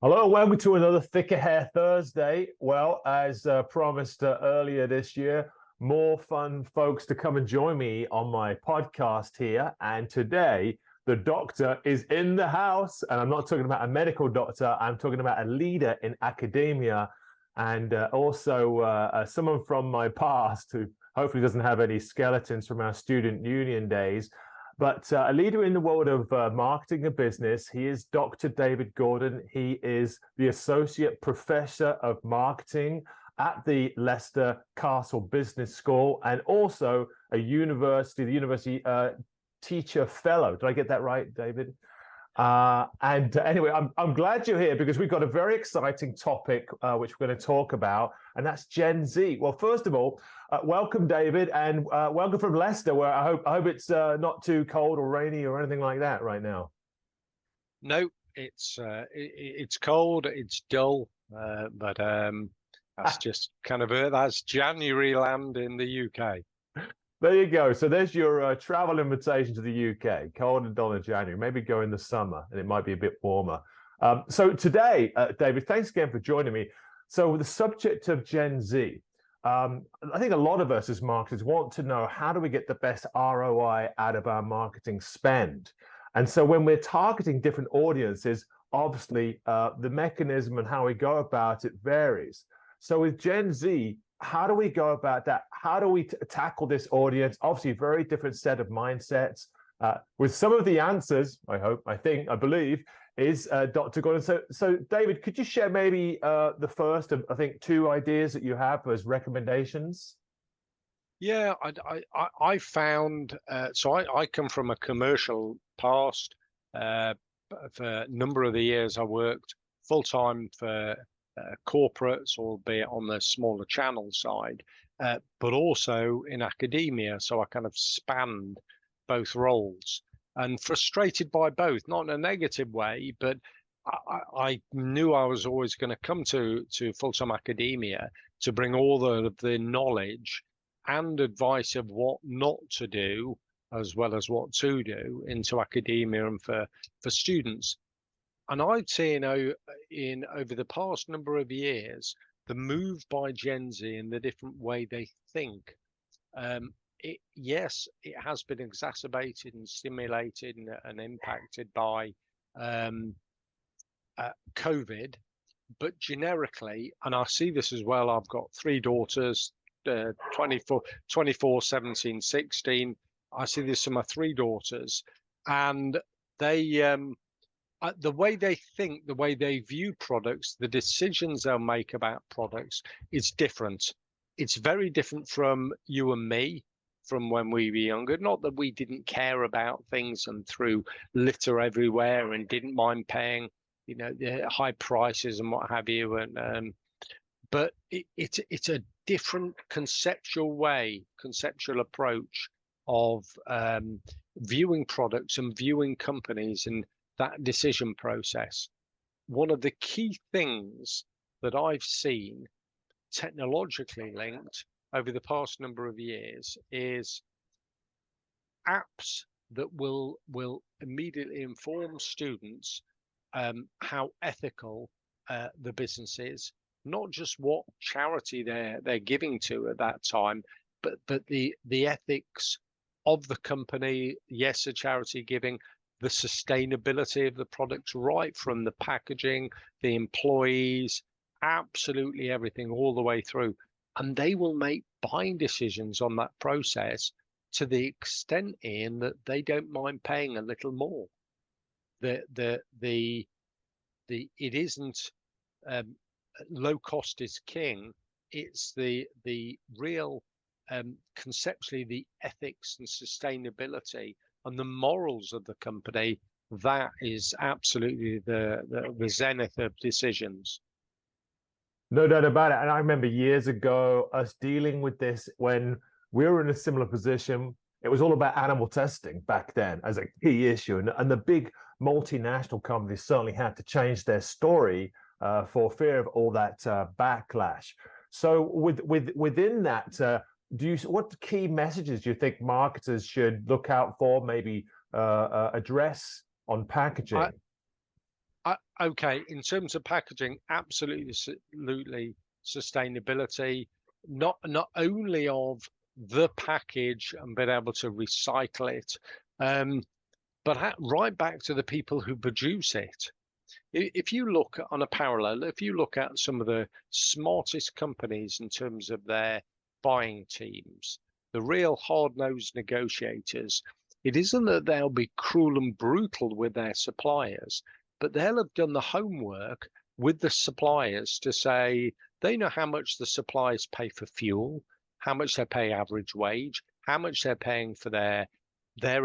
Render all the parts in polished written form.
Hello, welcome to another Thicker Hair Thursday. Well, as promised earlier this year, more fun folks to come and join me on my podcast here. And today, the doctor is in the house. And I'm not talking about a medical doctor, I'm talking about a leader in academia and also someone from my past who hopefully doesn't have any skeletons from our student union days. But a leader in the world of marketing and business. He is Dr. David Gordon. He is the Associate Professor of Marketing at the Leicester Castle Business School and also the University Teacher Fellow. Did I get that right, David? Anyway, I'm glad you're here because we've got a very exciting topic which we're going to talk about, and that's Gen Z. Well, first of all, welcome, David, and welcome from Leicester, where I hope it's not too cold or rainy or anything like that right now. No, it's cold, it's dull, but that's just kind of that's January land in the UK. There you go. So there's your travel invitation to the UK. Cold and dull in January. Maybe go in the summer, and it might be a bit warmer. So today, David, thanks again for joining me. So the subject of Gen Z, I think a lot of us as marketers want to know, how do we get the best ROI out of our marketing spend? And so when we're targeting different audiences, obviously the mechanism and how we go about it varies. So with Gen Z, how do we go about that? How do we tackle this audience? Obviously, a very different set of mindsets. With some of the answers, I believe, is Dr. Gordon. So David, could you share maybe the first of, I think, two ideas that you have as recommendations? Yeah, I found, so I come from a commercial past. For a number of the years, I worked full-time for corporates, albeit on the smaller channel side, but also in academia. So I kind of spanned both roles and frustrated by both, not in a negative way, but I knew I was always going to come to full-time academia to bring all the knowledge and advice of what not to do, as well as what to do, into academia and for students. And I'd seen over the past number of years, the move by Gen Z and the different way they think. Yes, it has been exacerbated and stimulated and impacted by COVID, but generically, and I see this as well, I've got three daughters, 24, 17, 16. I see this in my three daughters, and they the way they think, the way they view products, the decisions they'll make about products is different. It's very different from you and me from when we were younger. Not that we didn't care about things and threw litter everywhere and didn't mind paying, the high prices and what have you. And but it's a different conceptual approach of viewing products and viewing companies and that decision process. One of the key things that I've seen technologically linked over the past number of years is apps that will immediately inform students how ethical the business is, not just what charity they're giving to at that time, but the ethics of the company. Yes, a charity giving, the sustainability of the products, right from the packaging, the employees, absolutely everything all the way through. And they will make buying decisions on that process to the extent, Ian, that they don't mind paying a little more. It isn't low cost is king. It's the real conceptually the ethics and sustainability and the morals of the company. That is absolutely the zenith of decisions. No doubt about it. And I remember years ago us dealing with this when we were in a similar position. It was all about animal testing back then as a key issue. And the big multinational companies certainly had to change their story for fear of all that backlash. So within that, what key messages do you think marketers should look out for, maybe address on packaging? Okay, in terms of packaging, absolutely sustainability, not only of the package and being able to recycle it, but right back to the people who produce it. If you look on a parallel, if you look at some of the smartest companies in terms of their buying teams, the real hard-nosed negotiators, it isn't that they'll be cruel and brutal with their suppliers, but they'll have done the homework with the suppliers to say they know how much the suppliers pay for fuel, how much they pay average wage, how much they're paying for their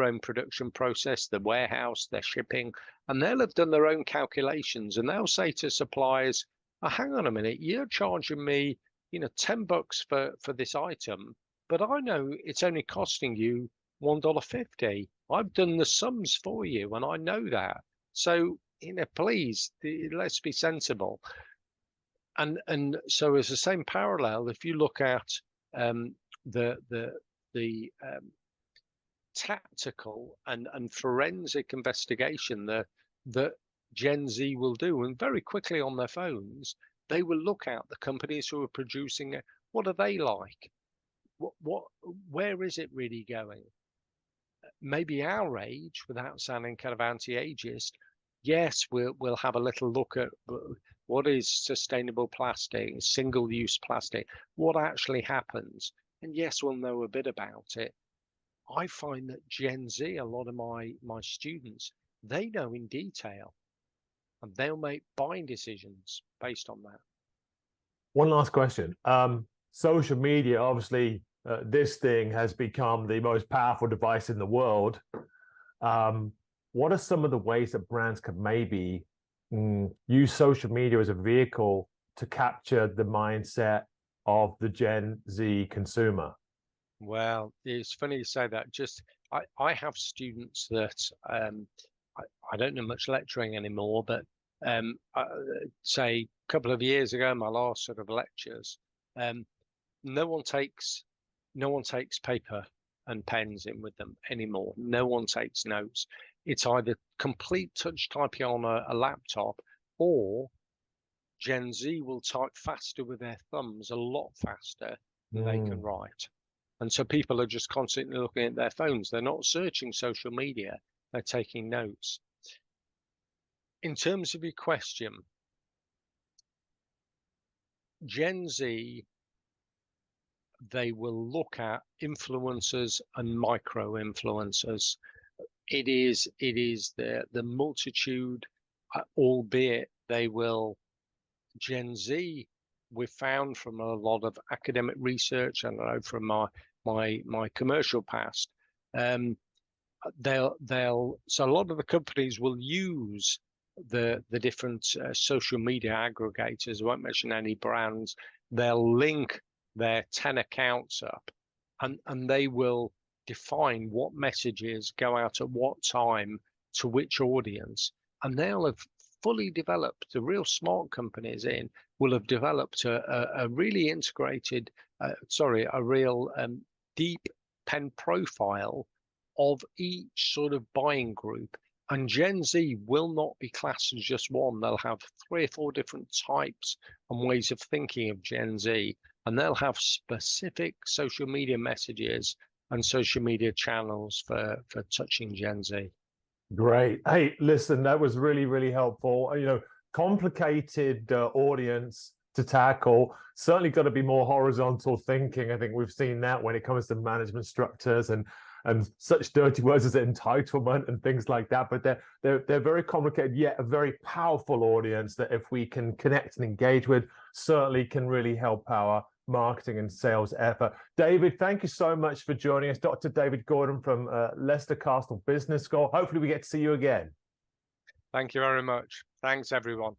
own production process, the warehouse, their shipping, and they'll have done their own calculations, and they'll say to suppliers, oh, hang on a minute, you're charging me, $10 for this item, but I know it's only costing you $1.50. I've done the sums for you, and I know that. So, please, let's be sensible. And so as the same parallel, if you look at the tactical and forensic investigation that Gen Z will do, and very quickly on their phones, they will look at the companies who are producing it. What are they like? Where is it really going? Maybe our age, without sounding kind of anti-ageist, yes, we'll have a little look at what is sustainable plastic, single-use plastic, what actually happens, and yes, we'll know a bit about it. I find that Gen Z, a lot of my students, they know in detail, and they'll make buying decisions based on that. One last question. Social media, obviously, this thing has become the most powerful device in the world. What are some of the ways that brands could maybe use social media as a vehicle to capture the mindset of the Gen Z consumer? Well, it's funny you say that. I have students that I don't know much lecturing anymore, but say a couple of years ago, my last sort of lectures, no one takes paper and pens in with them anymore. No one takes notes. It's either complete touch typing on a laptop, or Gen Z will type faster with their thumbs, a lot faster than they can write. And so people are just constantly looking at their phones. They're not searching social media, they're taking notes. In terms of your question, Gen Z, they will look at influencers and micro influencers. It is the multitude, albeit Gen Z, we've found from a lot of academic research, and I know from my commercial past, so a lot of the companies will use the different social media aggregators. I won't mention any brands. They'll link their 10 accounts up, and they will define what messages go out at what time to which audience, and they'll have fully developed, the real smart companies will have developed a really integrated, a real deep pen profile of each sort of buying group. And Gen Z will not be classed as just one. They'll have 3 or 4 different types and ways of thinking of Gen Z, and they'll have specific social media messages and social media channels for touching Gen Z. Great. Hey, listen, that was really, really helpful. Complicated audience to tackle. Certainly got to be more horizontal thinking. I think we've seen that when it comes to management structures and such dirty words as entitlement and things like that. But they're very complicated, yet a very powerful audience that if we can connect and engage with, certainly can really help our marketing and sales effort. David, thank you so much for joining us. Dr. David Gordon from Leicester Castle Business School. Hopefully we get to see you again. Thank you very much. Thanks, everyone.